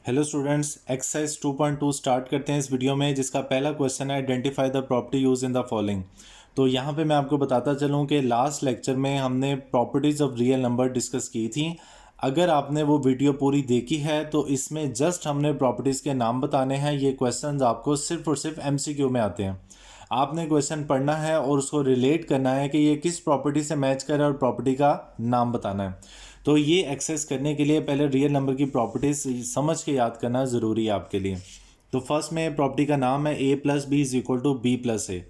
Hello students, exercise 2.2 start करते हैं इस वीडियो में, जिसका पहला क्वेश्चन है identify the property use in the following. तो यहाँ पे मैं आपको बताता चलूँ कि लास्ट लेक्चर में हमने properties of real number discuss की थी। अगर आपने वो वीडियो पूरी देखी है तो इसमें जस्ट हमने प्रॉपर्टीज़ के नाम बताने हैं। ये क्वेश्चन आपको सिर्फ और सिर्फ MCQ में आते हैं। आपने क्वेश्चन पढ़ना है और उसको रिलेट करना है कि ये किस प्रॉपर्टी से मैच कर रहा है और प्रॉपर्टी का नाम बताना है। तो ये एक्सेस करने के लिए पहले रियल नंबर की प्रॉपर्टीज समझ के याद करना ज़रूरी है आपके लिए। तो फर्स्ट में प्रॉपर्टी का नाम है a+b=b+a।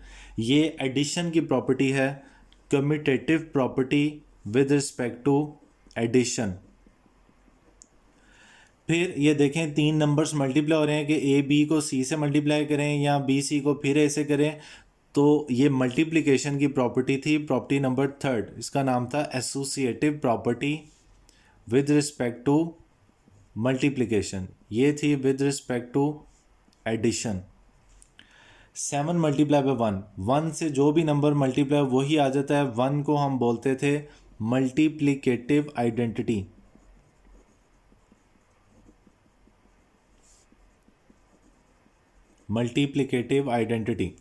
ये एडिशन की प्रॉपर्टी है, commutative property with respect to addition. फिर ये देखें, तीन नंबर्स मल्टीप्लाई हो रहे हैं कि ए बी को सी से मल्टीप्लाई करें या बी सी को फिर ए से करें। तो ये मल्टीप्लिकेशन की प्रॉपर्टी थी, प्रॉपर्टी नंबर थर्ड। इसका नाम था associative property with respect to multiplication. ये थी with respect to addition. 7 multiply by 1, 1 से जो भी नंबर मल्टीप्लाई वही आ जाता है। 1 को हम बोलते थे multiplicative identity. Multiplicative identity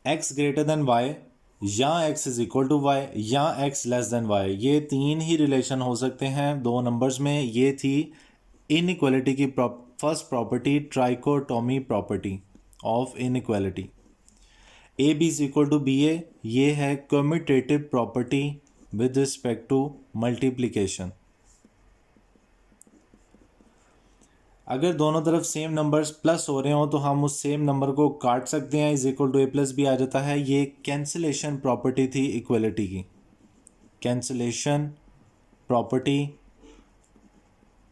x greater than y या x is equal to Y या x लेस देन y, ये तीन ही रिलेशन हो सकते हैं दो नंबर्स में। ये थी इनइक्वालिटी की first property, trichotomy property of inequality. A B is equal to B A, ये है commutative property with respect to multiplication. अगर दोनों तरफ सेम नंबर्स प्लस हो रहे हो तो हम उस सेम नंबर को काट सकते हैं, is equal to A plus B आ जाता है। ये कैंसिलेशन प्रॉपर्टी थी इक्वलिटी की, cancellation property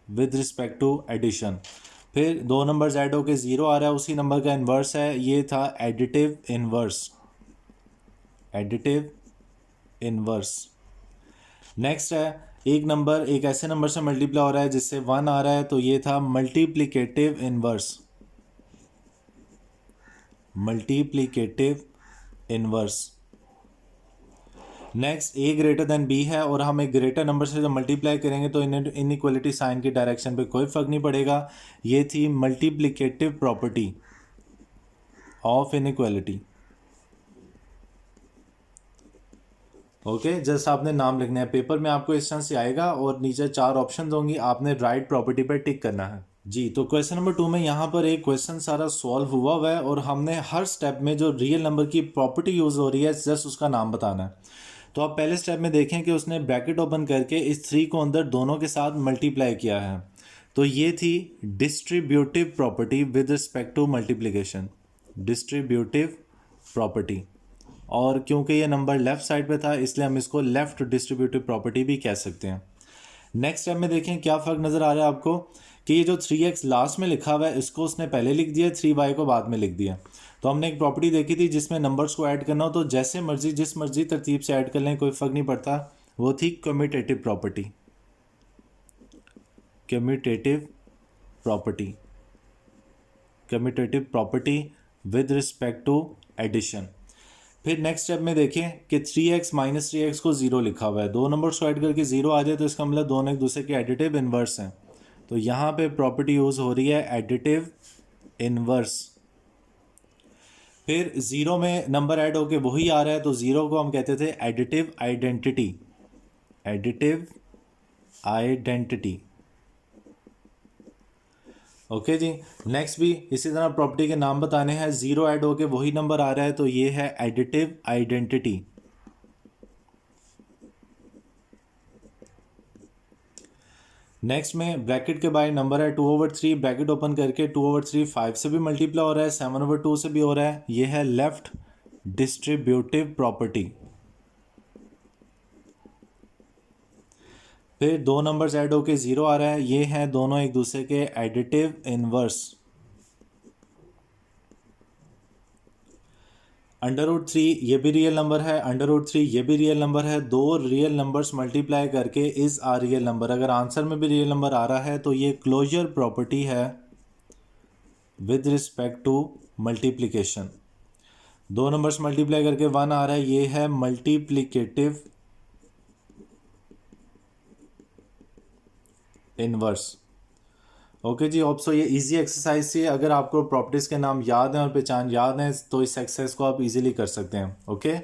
with respect to addition. फिर दो नंबर्स ऐड होके जीरो आ रहा है, उसी नंबर का इन्वर्स है, ये था additive inverse, additive inverse. Next है, एक नंबर एक ऐसे नंबर से मल्टीप्लाई हो रहा है जिससे 1 आ रहा है, तो ये था multiplicative inverse, multiplicative inverse. Next, A greater than B है और हम एक ग्रेटर नंबर से जब मल्टीप्लाई करेंगे तो इनइक्वालिटी साइन की डायरेक्शन पे कोई फर्क नहीं पड़ेगा। ये थी multiplicative property of inequality. Okay, just आपने नाम लिखना है। पेपर में आपको इस तरह से आएगा और नीचे 4 ऑप्शन होंगी, आपने राइट प्रॉपर्टी पर टिक करना है जी। तो क्वेश्चन नंबर 2 में यहाँ पर एक क्वेश्चन सारा सॉल्व हुआ है और हमने हर स्टेप में जो रियल नंबर की प्रॉपर्टी यूज हो रही है जस्ट उसका नाम बताना है। तो आप पहले स्टेप में देखें कि उसने ब्रैकेट ओपन करके इस 3 को अंदर दोनों के साथ मल्टीप्लाई किया है। तो ये थी distributive property with respect to multiplication, distributive property. और क्योंकि ये नंबर लेफ्ट साइड पे था इसलिए हम इसको लेफ्ट डिस्ट्रीब्यूटिव प्रॉपर्टी भी कह सकते हैं। नेक्स्ट स्टेप में देखें क्या फ़र्क नज़र आ रहा है आपको कि ये जो 3x लास्ट में लिखा हुआ है इसको उसने पहले लिख दिया, 3y को बाद में लिख दिया। तो हमने एक प्रॉपर्टी देखी थी जिसमें नंबर्स को ऐड करना हो तो जैसे मर्जी जिस मर्जी तरतीब से ऐड कर लें, कोई फ़र्क नहीं पड़ता। वो थी commutative property, commutative property, commutative property with respect to addition. फिर नेक्स्ट स्टेप में देखें कि 3x माइनस 3x को 0 लिखा हुआ है, दो नंबर्स को ऐड करके 0 आ जाए तो इसका मतलब दोनों एक दूसरे के एडिटिव इन्वर्स हैं। तो यहाँ पे प्रॉपर्टी यूज हो रही है एडिटिव इन्वर्स। फिर 0 में नंबर ऐड होके वही आ रहा है तो 0 को हम कहते थे additive identity, additive identity. Okay जी। नेक्स्ट भी इसी तरह प्रॉपर्टी के नाम बताने हैं, 0 ऐड होके वही नंबर आ रहा है तो ये है एडिटिव आइडेंटिटी। नेक्स्ट में ब्रैकेट के बाहर नंबर है 2/3, ब्रैकेट ओपन करके 2/3 5 से भी मल्टीप्लाई हो रहा है, 7/2 से भी हो रहा है, ये है लेफ्ट डिस्ट्रीब्यूटिव प्रॉपर्टी। फिर दो नंबर्स ऐड होके 0 आ रहा है, ये हैं दोनों एक दूसरे के एडिटिव इनवर्स। √3 ये भी रियल नंबर है, √3 ये भी रियल नंबर है। दो रियल नंबर्स मल्टीप्लाई करके इज आ रियल नंबर। अगर आंसर में भी रियल नंबर आ रहा है तो ये क्लोजर प्रॉपर्टी है विद रिस्पेक्ट टू मल्टीप्लिकेशन। दो नंबर्स मल्टीप्लाई करके 1 आ रहा है, ये है मल्टीप्लिकेटिव इनवर्स। ओके जी, होप सो ये इजी एक्सरसाइज थी। अगर आपको प्रॉपर्टीज़ के नाम याद हैं और पहचान याद है तो इस एक्सरसाइज को आप इजीली कर सकते हैं। ओके।